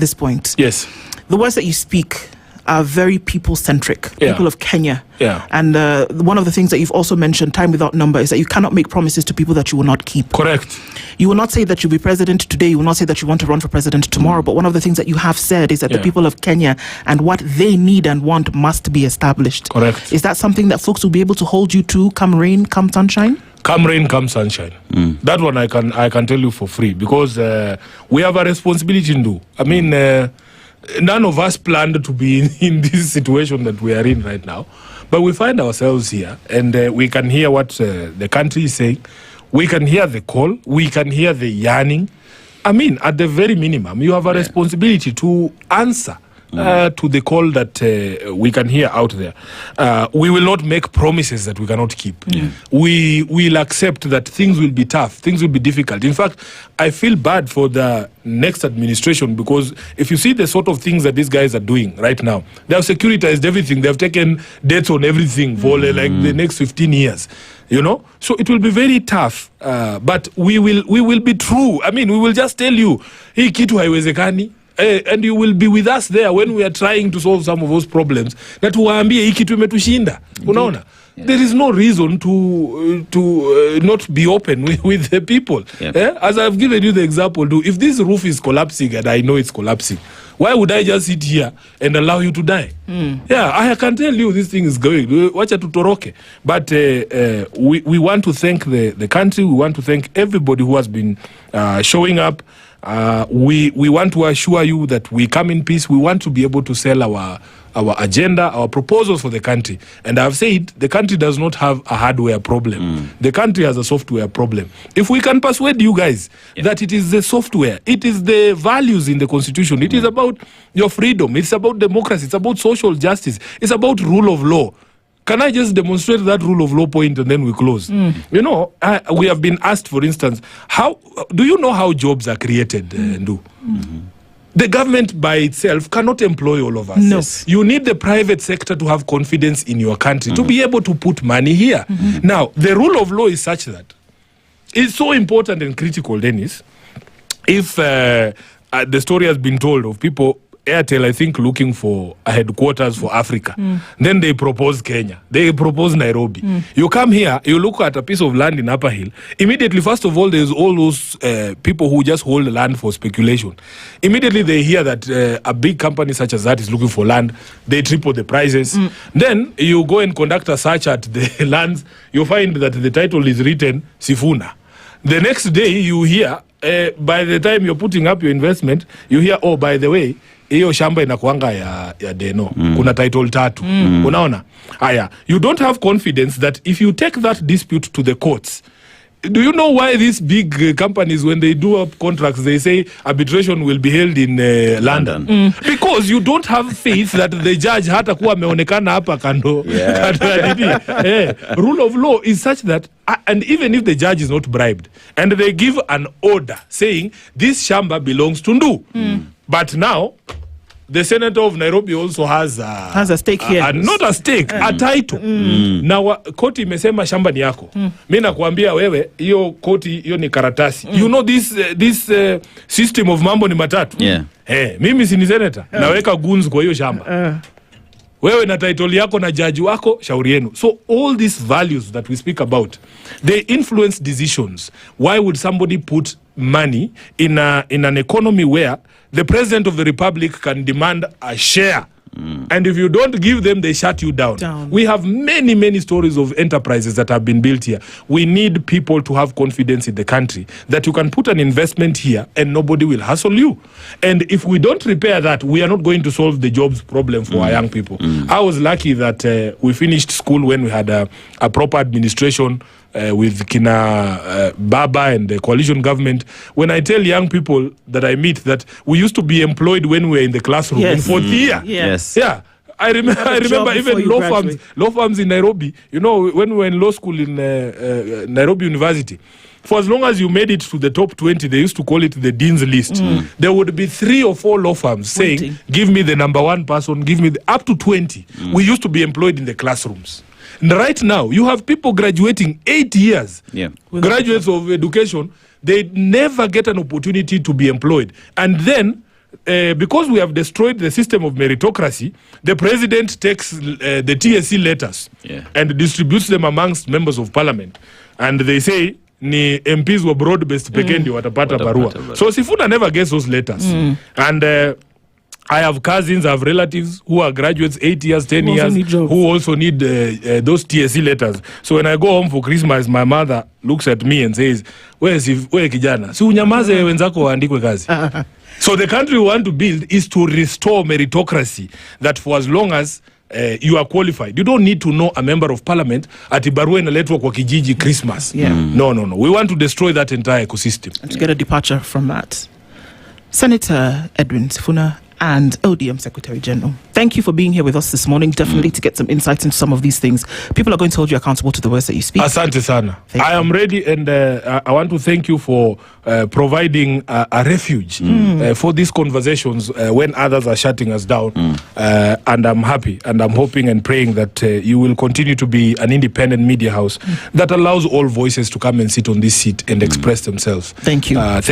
this point. Yes. The words that you speak are very people-centric, people of Kenya. Yeah. And one of the things that you've also mentioned, time without number, is that you cannot make promises to people that you will not keep. Correct. You will not say that you'll be president today. You will not say that you want to run for president tomorrow. But one of the things that you have said is that the people of Kenya and what they need and want must be established. Correct. Is that something that folks will be able to hold you to come rain, come sunshine? Come rain, come sunshine. That one I can tell you for free, because we have a responsibility to do. I mean, none of us planned to be in this situation that we are in right now, but we find ourselves here, and we can hear what the country is saying. We can hear the call. We can hear the yearning. I mean, at the very minimum, you have a responsibility to answer to the call that we can hear out there. We will not make promises that we cannot keep. We will accept that things will be tough, things will be difficult. In fact, I feel bad for the next administration, because if you see the sort of things that these guys are doing right now, they have securitized everything. They have taken debts on everything for like the next 15 years. You know, so it will be very tough, but we will be true. I mean, we will just tell you, hii kitu haiwezekani. And you will be with us there when we are trying to solve some of those problems. That tuwaambie hii kitu imetushinda. Unaona? There is no reason to not be open with the people. As I've given you the example, if this roof is collapsing and I know it's collapsing, why would I just sit here and allow you to die? Yeah, I can tell you this thing is going. Wacha tutoroke. But we want to thank the country. We want to thank everybody who has been showing up. We want to assure you that we come in peace. We want to be able to sell our agenda, our proposals for the country. And I've said the country does not have a hardware problem. The country has a software problem. If we can persuade you guys that it is the software, it is the values in the Constitution, it is about your freedom, it's about democracy, it's about social justice, it's about rule of law. Can I just demonstrate that rule of law point and then we close? You know, we have been asked, for instance, how do you know how jobs are created, Ndu? The government by itself cannot employ all of us. No. You need the private sector to have confidence in your country, to be able to put money here. Now, the rule of law is such that it's so important and critical, Dennis. If the story has been told of people, Airtel, I think, looking for a headquarters for Africa. Then they propose Kenya. They propose Nairobi. You come here, you look at a piece of land in Upper Hill. Immediately, first of all, there's all those people who just hold land for speculation. Immediately, they hear that a big company such as that is looking for land. They triple the prices. Then you go and conduct a search at the lands. You find that the title is written Sifuna. The next day, you hear, by the time you're putting up your investment, you hear, oh, by the way, hiyo shamba inakuanga ya Deno. Kuna title tatu. Unaona? Aya, you don't have confidence that if you take that dispute to the courts, do you know why these big companies, when they do up contracts, they say arbitration will be held in London? Because you don't have faith that the judge hata kuwa ameonekana hapa kando. Rule of law is such that, and even if the judge is not bribed, and they give an order saying this shamba belongs to Ndu, but now the senator of Nairobi also has a stake here. Not a stake, a title. Now, koti imesema shamba ni yako. Mimi nakwambia wewe, hiyo koti, hiyo ni karatasi. You know this system of mambo ni matatu. Mimi si ni senator. Naweka guns kwa hiyo shamba. Wewe na title yako na judge wako, shauri yenu. So all these values that we speak about, they influence decisions. Why would somebody put money in an economy where the president of the republic can demand a share, and if you don't give them, they shut you down. We have many stories of enterprises that have been built here. We need people to have confidence in the country that you can put an investment here and nobody will hassle you. And if we don't repair that, we are not going to solve the jobs problem for our young people. I was lucky that we finished school when we had a proper administration with Kina Baba and the coalition government. When I tell young people that I meet that we used to be employed when we were in the classroom in fourth year. Yeah. I remember even law firms in Nairobi. You know, when we were in law school in Nairobi University, for as long as you made it to the top 20, they used to call it the dean's list. There would be 3 or 4 law firms saying, give me the number one person, give me up to 20. We used to be employed in the classrooms. And right now, you have people graduating 8 years. Graduates of education, they never get an opportunity to be employed. And then because we have destroyed the system of meritocracy, the president takes the TSC letters and distributes them amongst members of parliament. And they say, ni MPs were broad-based pekendi watapata barua. So Sifuna never gets those letters. And I have cousins, I have relatives who are graduates 8 years, 10 years, who also need those TSC letters. So when I go home for Christmas, my mother looks at me and says, where kijana? Si unyamaze wenzako waandikwe kazi. So the country we want to build is to restore meritocracy, that for as long as you are qualified, you don't need to know a member of parliament ati barua inaletwa kwa kijiji Christmas. No. We want to destroy that entire ecosystem. And to get a departure from that. Senator Edwin Sifuna and ODM Secretary General, thank you for being here with us this morning, definitely to get some insights into some of these things. People are going to hold you accountable to the words that you speak. Asante sana. I am ready, and I want to thank you for providing a refuge for these conversations when others are shutting us down. And I'm happy, and I'm hoping and praying that you will continue to be an independent media house that allows all voices to come and sit on this seat and express themselves. Thank you.